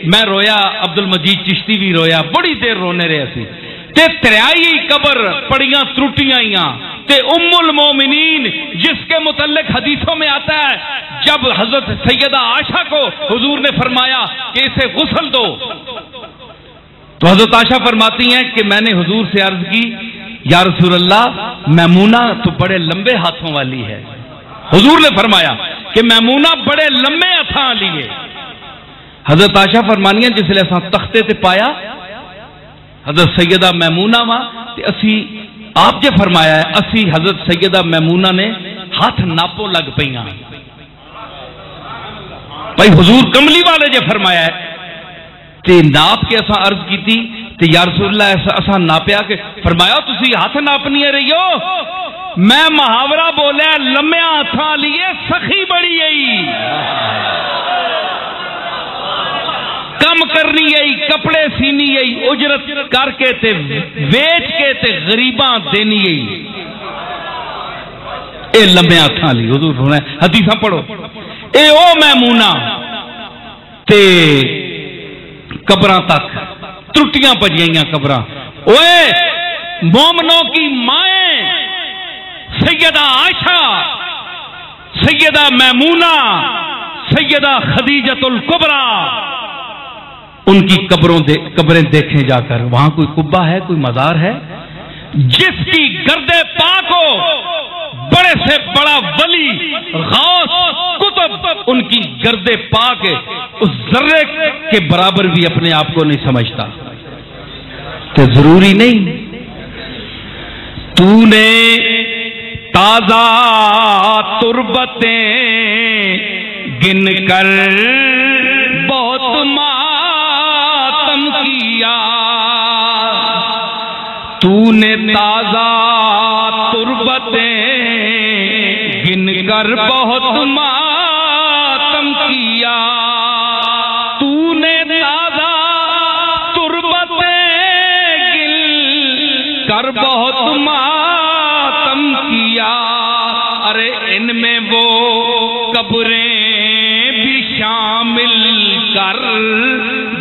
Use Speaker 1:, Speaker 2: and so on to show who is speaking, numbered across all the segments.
Speaker 1: میں رویا، عبد المجید چشتی بھی رویا، بڑی دیر رونے رہے سی تے تریائی قبر پڑیاں ترٹیاں تے ام المومنین جس کے متعلق حدیثوں میں آتا ہے جب حضرت سیدہ عائشہ کو حضور نے فرمایا کہ اسے غسل دو تو حضرت عائشہ فرماتی ہیں کہ میں نے حضور سے عرض کی یا رسول اللہ میمونہ تو بڑے لمبے ہاتھوں والی ہے. حضور نے فرمایا کہ میمونہ بڑے لمبے ہاتھاں والی ہے. حضرت عائشہ فرمانی ہیں جس لئے اساں تختے تے پایا حضرت سیدہ میمونہ ماں تے اسی آپ جے فرمایا ہے اسی حضرت سیدہ میمونہ نے ہاتھ ناپو لگ پئیاں بھائی حضور کملی والے جے فرمایا ہے تے ناپ کے اساں عرض کی تھی تے یا رسول اللہ اساں ناپیا کہ فرمایا تسی ہاتھ ناپنی ہے رہی ہو میں محاورہ بولیا لمیا ہاتھاں لیے سخی بڑی ہے کم کرنی ہے کپڑے سینی ہے اجرت کر کے تے ویچ کے تے غریباں دینی ہے اے لمبے ہاتھاں لی حضور ہونا ہے حدیثاں پڑھو اے او میمونہ تے قبراں تک ترٹیاں پجیاں قبراں اوے مومنوں کی مائیں سیدہ عائشہ سیدہ میمونہ سیدہ خدیجۃ الکبریٰ ان کی قبریں دیکھیں جا کر وہاں کوئی قبہ ہے کوئی مزار ہے جس کی گرد پاک ہو بڑے سے بڑا ولی غوث قطب ان کی گرد پاک اس ذرے کے برابر بھی اپنے آپ کو نہیں سمجھتا تو ضروری نہیں تو نے تازہ تربتیں گن کر بہت ماتم کیا تو نے تازہ تربتیں گن کر بہت ماتم کیا تو نے تازہ تربتیں گن کر بہت ماتم کیا ارے ان میں وہ قبریں بھی شامل کر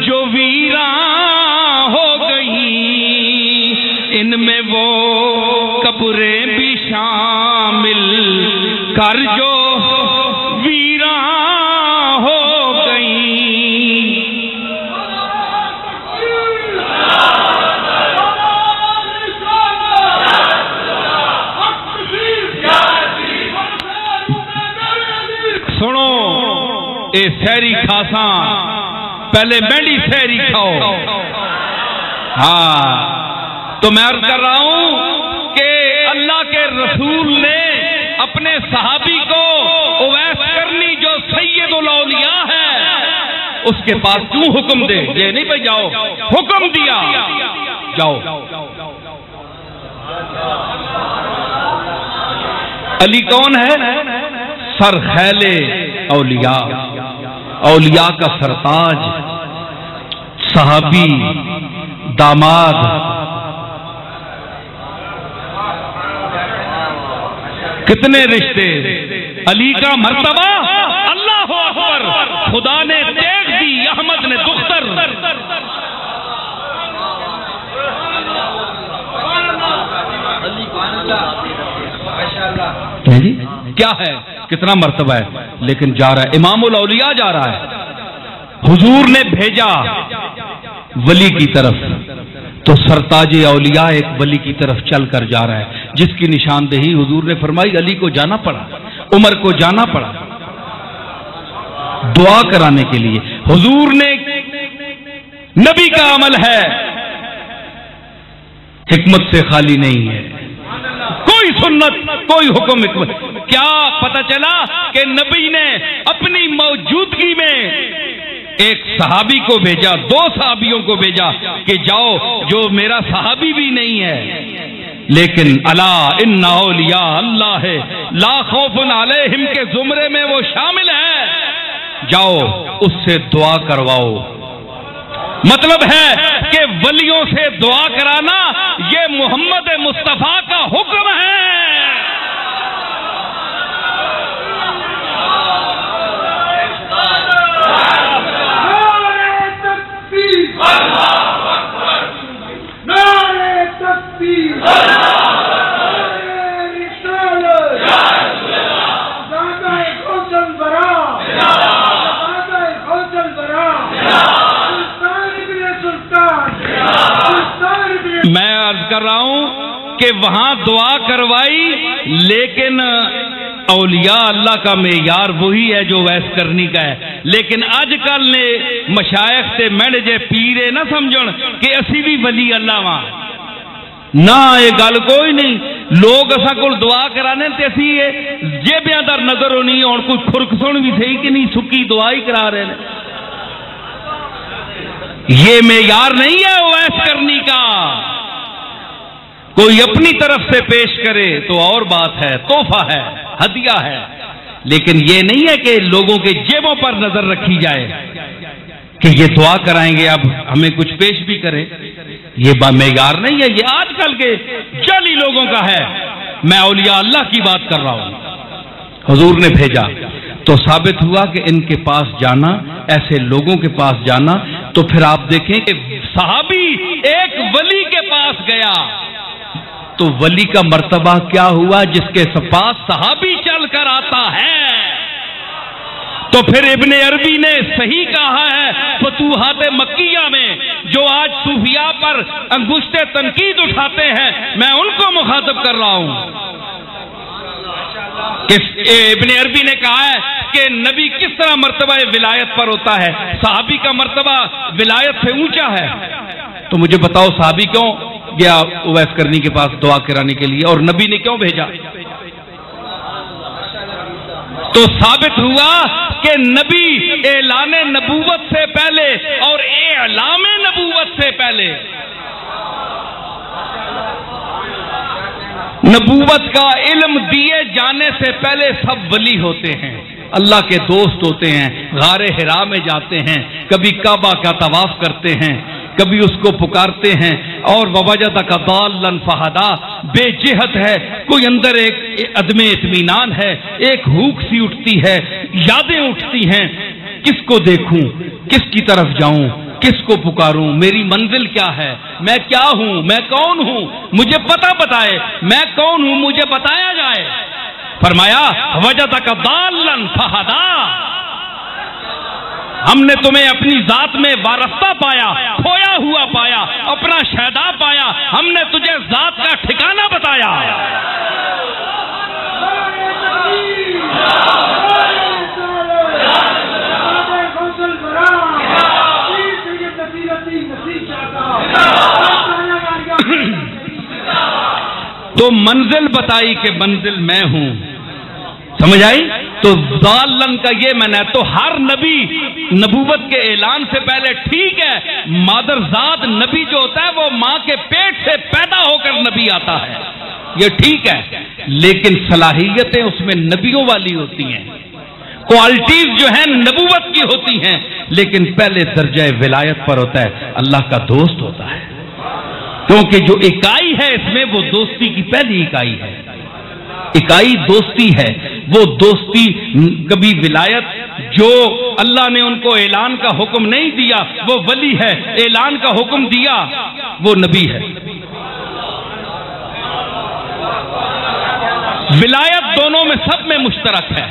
Speaker 1: جو ویراں ہو گئیں ان میں وہ قبریں بھی شامل کر جو ویراں ہو گئیں سنو اے سہری کھاساں پہلے مینڈی سہری کھاؤ ہاں تو میں عرض کر رہا ہوں کہ اللہ کے رسول نے اپنے صحابی کو اویس کرنی جو سید الاولیاء ہے اس کے پاس کیوں حکم دے یہ نہیں بھائی جاؤ حکم دیا جاؤ علی کون ہے سر خیل اولیاء اولیاء کا سرتاج صحابی داماد کتنے رشتے علی کا مرتبہ اللہ اکبر خدا نے دیکھ دی احمد نے دختر جی کیا ہے کتنا مرتبہ ہے لیکن جا رہا ہے امام الاولیاء جا رہا ہے حضور نے بھیجا ولی کی طرف تو سرتاج اولیاء ایک ولی کی طرف چل کر جا رہا ہے جس کی نشاندہی حضور نے فرمائی علی کو جانا پڑا عمر کو جانا پڑا دعا کرانے کے لیے حضور نے نبی کا عمل ہے حکمت سے خالی نہیں ہے کوئی سنت کوئی حکم حکمت کیا پتہ چلا کہ نبی نے اپنی موجودگی میں ایک صحابی کو بھیجا دو صحابیوں کو بھیجا کہ جاؤ جو میرا صحابی بھی نہیں ہے لیکن الا ان اولیاء اللہ ہے لا خوف علیہم کے زمرے میں وہ شامل ہے جاؤ اس سے دعا کرواؤ مطلب ہے کہ ولیوں سے دعا کرانا یہ محمد مصطفیٰ کا حکم ہے کہ وہاں دعا کروائی، لیکن اولیاء اللہ کا معیار وہی ہے جو ویس کرنی کا ہے. لیکن اج کل نے مشائخ سے میڑ جے پیرے نہ سمجھن کہ اسی بھی ولی اللہ وہاں نہ، یہ گل کوئی نہیں. لوگ اسا کو دعا کرانے تے اسی جیبیاں در نظر ہونی ہوں کوئی خرک سن بھی صحیح کہ نہیں، سکی دعا ہی کرا رہے ہیں. یہ معیار نہیں ہے اویس کرنی کا. کوئی اپنی طرف سے پیش کرے تو اور بات ہے، تحفہ ہے، ہدیہ ہے، لیکن یہ نہیں ہے کہ لوگوں کے جیبوں پر نظر رکھی جائے کہ یہ دعا کرائیں گے اب ہمیں کچھ پیش بھی کرے. یہ معیار نہیں ہے، یہ آج کل کے جعلی لوگوں کا ہے. میں اولیاء اللہ کی بات کر رہا ہوں. حضور نے بھیجا تو ثابت ہوا کہ ان کے پاس جانا، ایسے لوگوں کے پاس جانا، تو پھر آپ دیکھیں کہ صحابی ایک ولی کے پاس گیا تو ولی کا مرتبہ کیا ہوا؟ جس کے پاس صحابی چل کر آتا ہے. تو پھر ابن عربی نے صحیح کہا ہے فتوحات مکیہ میں، جو آج صوفیاء پر انگشت تنقید اٹھاتے ہیں، میں ان کو مخاطب کر رہا ہوں. ابن عربی نے کہا ہے کہ نبی کس طرح مرتبہ ولایت پر ہوتا ہے، صحابی کا مرتبہ ولایت سے اونچا ہے. تو مجھے بتاؤ صحابی کیوں گیا اویس کرنی کے پاس دعا کرانے کے لیے، اور نبی نے کیوں بھیجا؟ تو ثابت ہوا کہ نبی اعلان نبوت سے پہلے اور اعلام نبوت سے پہلے، نبوت کا علم دیے جانے سے پہلے سب ولی ہوتے ہیں، اللہ کے دوست ہوتے ہیں، غار حرا میں جاتے ہیں، کبھی کعبہ کا طواف کرتے ہیں، کبھی اس کو پکارتے ہیں، اور ووجدک ضالا فہدا، بے جہت ہے، کوئی اندر ایک عدم اطمینان ہے، ایک ہوک سی اٹھتی ہے، یادیں اٹھتی ہیں، کس کو دیکھوں، کس کی طرف جاؤں، کس کو پکاروں، میری منزل کیا ہے، میں کیا ہوں، میں کون ہوں، مجھے پتہ بتائے میں کون ہوں، مجھے بتایا جائے. فرمایا وجدک ضالا فہدا، ہم نے تمہیں اپنی ذات میں وارستہ پایا، کھویا ہوا پایا، اپنا شیدا پایا، ہم نے تجھے ذات کا ٹھکانہ بتایا. تو منزل بتائی کہ منزل میں ہوں، سمجھ آئی؟ تو ضالن کا یہ معنی ہے. تو ہر نبی نبوت کے اعلان سے پہلے ٹھیک ہے مادر ذات نبی جو ہوتا ہے وہ ماں کے پیٹ سے پیدا ہو کر نبی آتا ہے، یہ ٹھیک ہے، لیکن صلاحیتیں اس میں نبیوں والی ہوتی ہیں، کوالٹیز جو ہیں نبوت کی ہوتی ہیں، لیکن پہلے درجہ ولایت پر ہوتا ہے، اللہ کا دوست ہوتا ہے. کیونکہ جو اکائی ہے اس میں وہ دوستی کی پہلی اکائی ہے، اکائی دوستی ہے. وہ دوستی کبھی ولایت، جو اللہ نے ان کو اعلان کا حکم نہیں دیا وہ ولی ہے، اعلان کا حکم دیا وہ نبی ہے. ولایت دونوں میں سب میں مشترک ہے.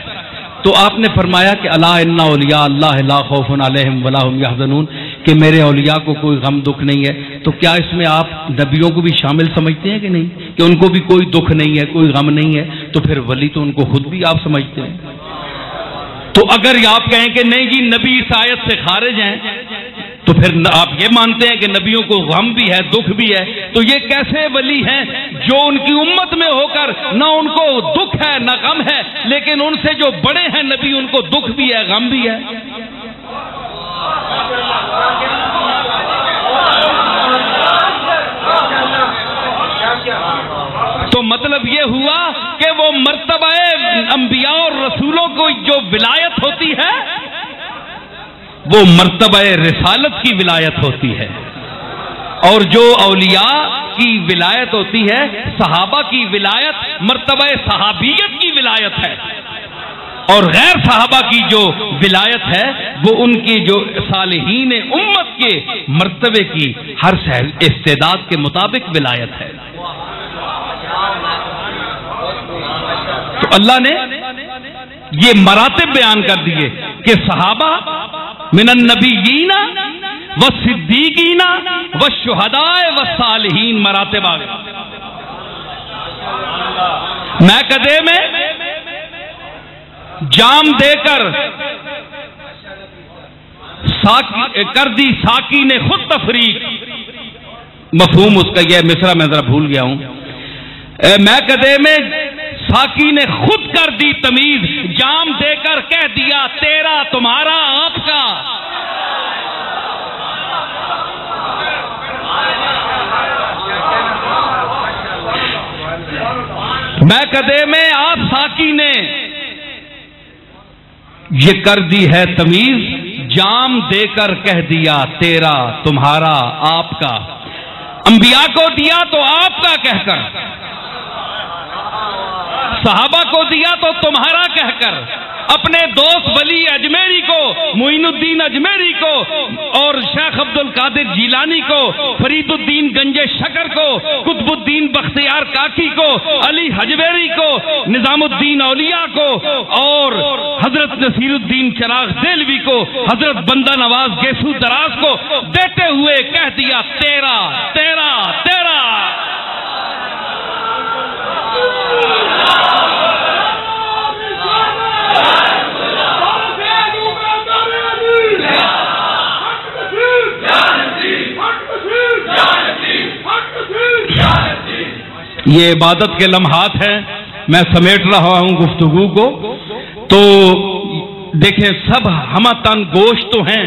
Speaker 1: تو آپ نے فرمایا کہ الا ان اولیاء اللہ لا خوف علیہم ولا هم یحزنون، کہ میرے اولیاء کو کوئی غم دکھ نہیں ہے. تو کیا اس میں آپ نبیوں کو بھی شامل سمجھتے ہیں کہ نہیں، کہ ان کو بھی کوئی دکھ نہیں ہے، کوئی غم نہیں ہے؟ تو پھر ولی تو ان کو خود بھی آپ سمجھتے ہیں. تو اگر آپ کہیں کہ نہیں جی نبی اس آیت سے خارج ہیں، تو پھر آپ یہ مانتے ہیں کہ نبیوں کو غم بھی ہے، دکھ بھی ہے. تو یہ کیسے ولی ہیں جو ان کی امت میں ہو کر نہ ان کو دکھ ہے نہ غم ہے، لیکن ان سے جو بڑے ہیں نبی ان کو دکھ بھی ہے، غم بھی ہے. تو مطلب یہ ہوا کہ وہ مرتبہ انبیاء اور رسولوں کو جو ولایت ہوتی ہے وہ مرتبہ رسالت کی ولایت ہوتی ہے، اور جو اولیاء کی ولایت ہوتی ہے، صحابہ کی ولایت مرتبہ صحابیت کی ولایت ہے، اور غیر صحابہ کی جو ولایت ہے وہ ان کی جو صالحین امت کے مرتبے کی ہر استعداد کے مطابق ولایت ہے. تو اللہ نے یہ مراتب بیان کر دیے کہ صحابہ من النبیین والصدیقین والشہداء والصالحین، مراتب آ گئے. میں کدے میں جام دے کر کر دی ساقی نے خود تفریق. مفہوم اس کا یہ مصرع میں ذرا بھول گیا ہوں. میں کدے میں ساقی نے خود کر دی تمیز، جام دے کر کہہ دیا تیرا تمہارا آپ کا. میں کدے میں آپ ساقی نے یہ کر دی ہے تمیز، جام دے کر کہہ دیا تیرا تمہارا آپ کا. انبیاء کو دیا تو آپ کا کہہ کر، صحابہ کو دیا تو تمہارا کہہ کر، اپنے دوست ولی اجمیری کو، معین الدین اجمیری کو، اور شیخ عبد القادر جیلانی کو، فرید الدین گنج شکر کو، قطب الدین بختیار کاکی کو، علی حجویری کو، نظام الدین اولیاء کو، اور حضرت نصیر الدین چراغ دہلوی کو، حضرت بندہ نواز گیسو دراز کو دیتے ہوئے کہہ دیا تیرا تیرا تیرا. یہ عبادت کے لمحات ہیں، میں سمیٹ رہا ہوں گفتگو کو. تو دیکھیں سب ہمتن گوشت تو ہیں،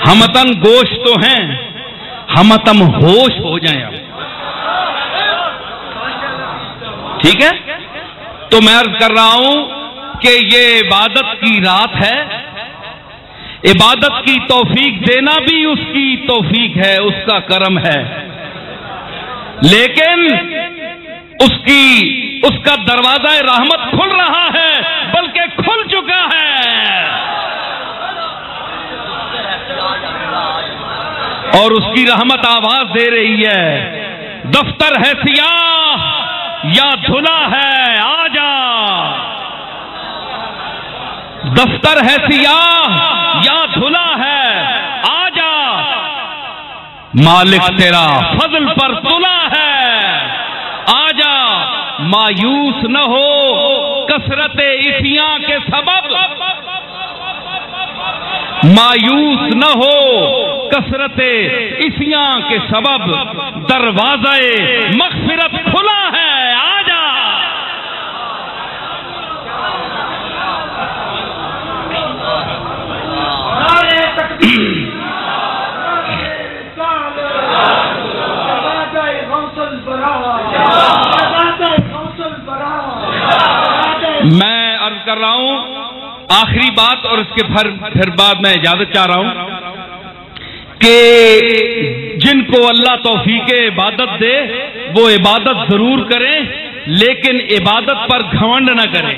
Speaker 1: ہمتن گوشت تو ہیں، ہمتم ہوش ہو جائیں. اب ٹھیک ہے، تو میں عرض کر رہا ہوں کہ یہ عبادت کی رات ہے. عبادت کی توفیق دینا بھی اس کی توفیق ہے، اس کا کرم ہے، لیکن اس کا دروازہ رحمت کھل رہا ہے، بلکہ کھل چکا ہے. اور اس کی رحمت آواز دے رہی ہے، دفتر ہے سیاہ یا دھلا ہے آجا. دفتر ہے سیاہ یا دھلا ہے آجا، مالک تیرا فضل پر تلا ہے آجا. مایوس نہ ہو کثرت عصیاں کے سبب، مایوس نہ ہو کثرت عصیاں کے سبب، دروازہ مغفرت کھلا ہے آجا. میں عرض کر رہا ہوں آخری بات، اور اس کے پھر بعد میں اجازت چاہ رہا ہوں کہ جن کو اللہ توفیق عبادت دے وہ عبادت ضرور کریں، لیکن عبادت پر گھمنڈ نہ کریں.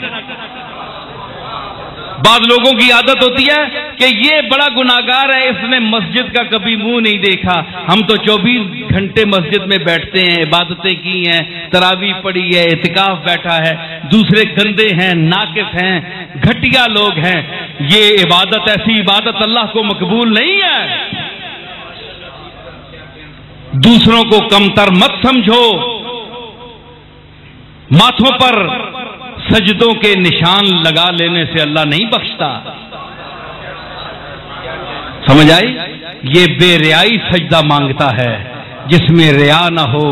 Speaker 1: بعض لوگوں کی عادت ہوتی ہے کہ یہ بڑا گناہگار ہے، اس نے مسجد کا کبھی منہ نہیں دیکھا. ہم تو 24 گھنٹے مسجد میں بیٹھتے ہیں، عبادتیں کی ہیں، تراویح پڑھی ہے، اعتکاف بیٹھا ہے. دوسرے گندے ہیں، ناقص ہیں، گھٹیا لوگ ہیں. یہ عبادت، ایسی عبادت اللہ کو مقبول نہیں ہے. دوسروں کو کمتر مت سمجھو، ماتھوں پر سجدوں کے نشان لگا لینے سے اللہ نہیں بخشتا. سمجھ آئی؟ یہ بے ریائی سجدہ مانگتا ہے، جس میں ریا نہ ہو.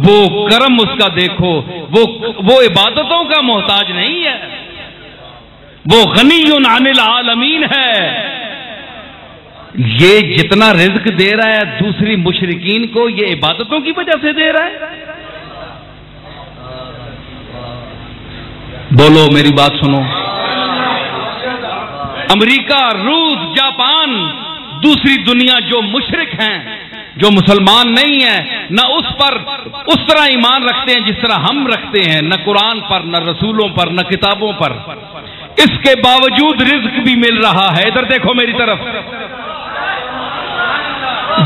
Speaker 1: وہ کرم اس کا دیکھو، وہ عبادتوں کا محتاج نہیں ہے، وہ غنی عن العالمین ہے. یہ جتنا رزق دے رہا ہے دوسری مشرکین کو، یہ عبادتوں کی وجہ سے دے رہا ہے. بولو میری بات سنو. امریکہ، روس، جاپان، دوسری دنیا جو مشرک ہیں، جو مسلمان نہیں ہیں، نہ اس پر اس طرح ایمان رکھتے ہیں جس طرح ہم رکھتے ہیں، نہ قرآن پر، نہ رسولوں پر، نہ کتابوں پر. اس کے باوجود رزق بھی مل رہا ہے. ادھر دیکھو میری طرف.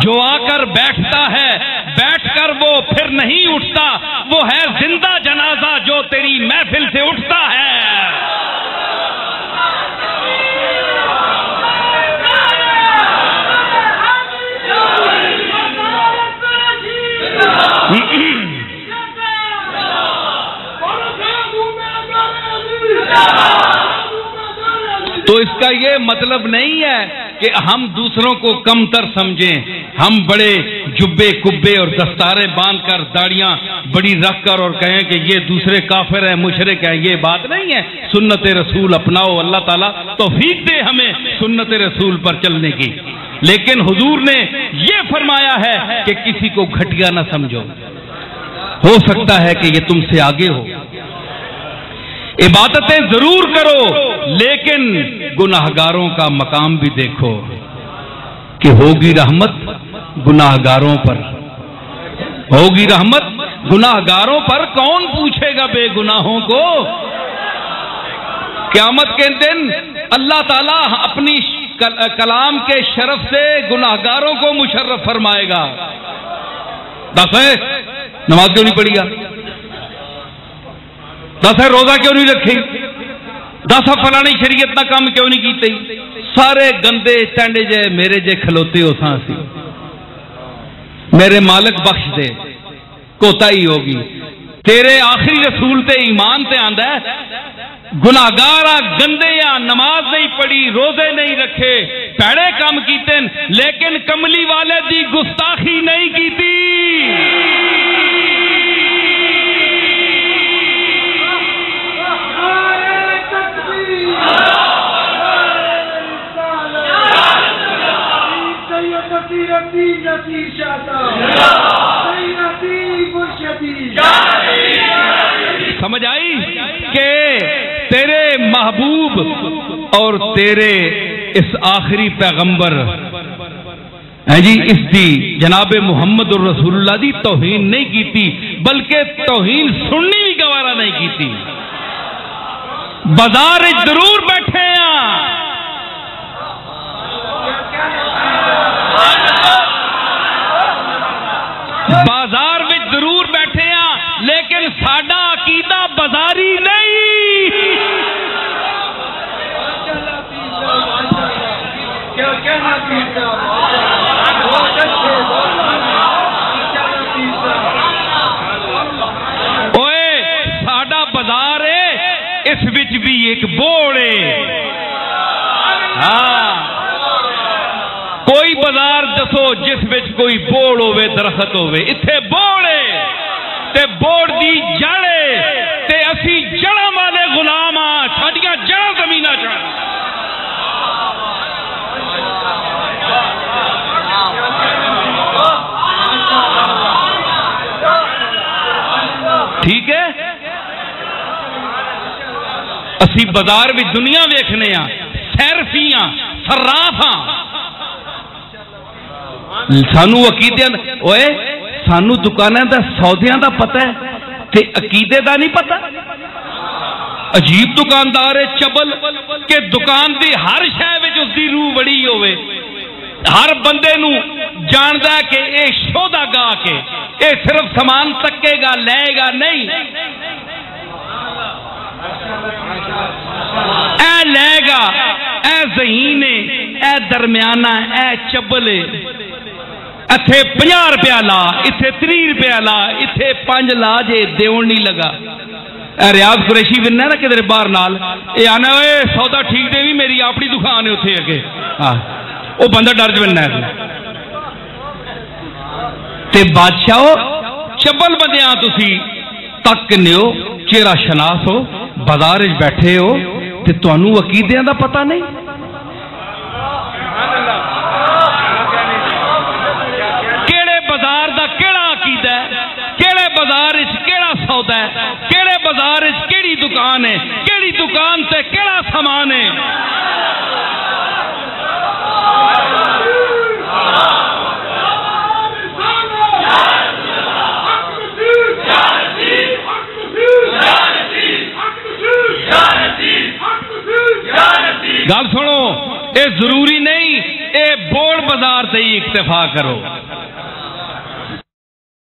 Speaker 1: جو آ کر بیٹھتا ہے، بیٹھ کر وہ پھر نہیں اٹھتا، وہ ہے زندہ جنازہ جو تیری محفل سے اٹھتا ہے. تو اس کا یہ مطلب نہیں ہے کہ ہم دوسروں کو کمتر سمجھیں، ہم بڑے جبے کبے اور دستاریں باندھ کر داڑیاں بڑی رکھ کر اور کہیں کہ یہ دوسرے کافر ہیں مشرک ہیں، یہ بات نہیں ہے۔ سنت رسول اپناؤ، اللہ تعالیٰ توفیق دے ہمیں سنت رسول پر چلنے کی، لیکن حضور نے یہ فرمایا ہے کہ کسی کو گھٹیا نہ سمجھو، ہو سکتا ہے کہ یہ تم سے آگے ہو۔ عبادتیں ضرور کرو لیکن گناہگاروں کا مقام بھی دیکھو کہ ہوگی رحمت گناہگاروں پر، ہوگی رحمت گناہگاروں پر، کون پوچھے گا بے گناہوں کو؟ قیامت کے دن اللہ تعالیٰ اپنی کلام کے شرف سے گناہگاروں کو مشرف فرمائے گا۔ دس ہے نماز کیوں نہیں پڑھی گا؟ دس ہے روزہ کیوں نہیں رکھی؟ دس ہے فلانی شریعت نہ کام کیوں نہیں کیتی؟ سارے گندے ٹینڈے جے میرے جے کھلوتے ہو سانسی، میرے مالک بخش دے، کوتاہی ہوگی۔ تیرے آخری رسول تے ایمان تے آندا ہے گناہگارا گندے یا نماز نہیں پڑھی، روزے نہیں رکھے، پیڑے کام کیتے لیکن کملی والے دی گستاخی نہیں کیتی۔ سمجھ آئی کہ تیرے محبوب اور تیرے اس آخری پیغمبر جی اس دی جناب محمد الرسول اللہ دی توہین نہیں کیتی، بلکہ توہین سننی بھی گوارا نہیں کیتی۔ بازار ضرور بیٹھے ہیں، بازار میں ضرور بیٹھے ہیں لیکن ساڈا عقیدہ بازاری نہیں۔ اوئے ساڈا بازار ہے، اس وچ بھی ایک بوڑ ہے۔ ہاں کوئی بازار دسو جس وچ کوئی بوڑ ہوے، درخت ہوے، اتھے بوڑ ہے تے بوڑ دی جڑ ہے تے اسی جڑاں والے غلام ہاں، ساڈیاں جڑاں زمیناں چ۔ ٹھیک ہے، اسی بازار بھی دنیا ویکھنے ہاں، سیرفی ہاں، صراف ہاں، سانو عقیدے اوئے سانو دکانیں دا سودیاں دا پتہ ہے تے عقیدے دا نہیں پتہ۔ عجیب دکاندار ہے چبل کہ دکان دی ہر شے وچ اس دی روح بڑی ہوئے، ہر بندے نو جاندا ہے کہ اے شودا گا کے اے صرف سامان تکے گا لے گا نہیں، اے لے گا، اے ذہین ہے، اے درمیانہ، اے چبل ہے، اتھے 50 روپیہ لا، اتھے 30 روپیہ لا، اتھے 5 لا جے دیون نہیں لگا۔ اے ریاض قریشی بننا نا کدھر باہر نال، اے آنا اے سودا ٹھیک دے بھی میری اپنی دکان ہے اتھے اگے، او بندہ ڈر بننا ہے تے بادشاہو چبل بندیاں تسی تک نیو، چہرہ شناس ہو، بازار وچ بیٹھے ہو تے تانوں عقیدیاں دا پتہ نہیں۔ بازار کیڑا سودا ہے، کیڑے بازار کیڑی دکان ہے، کیڑی دکان تے کیڑا سامان ہے۔ گل سنو، اے ضروری نہیں اے بوڑ بازار سے ہی اکتفا کرو،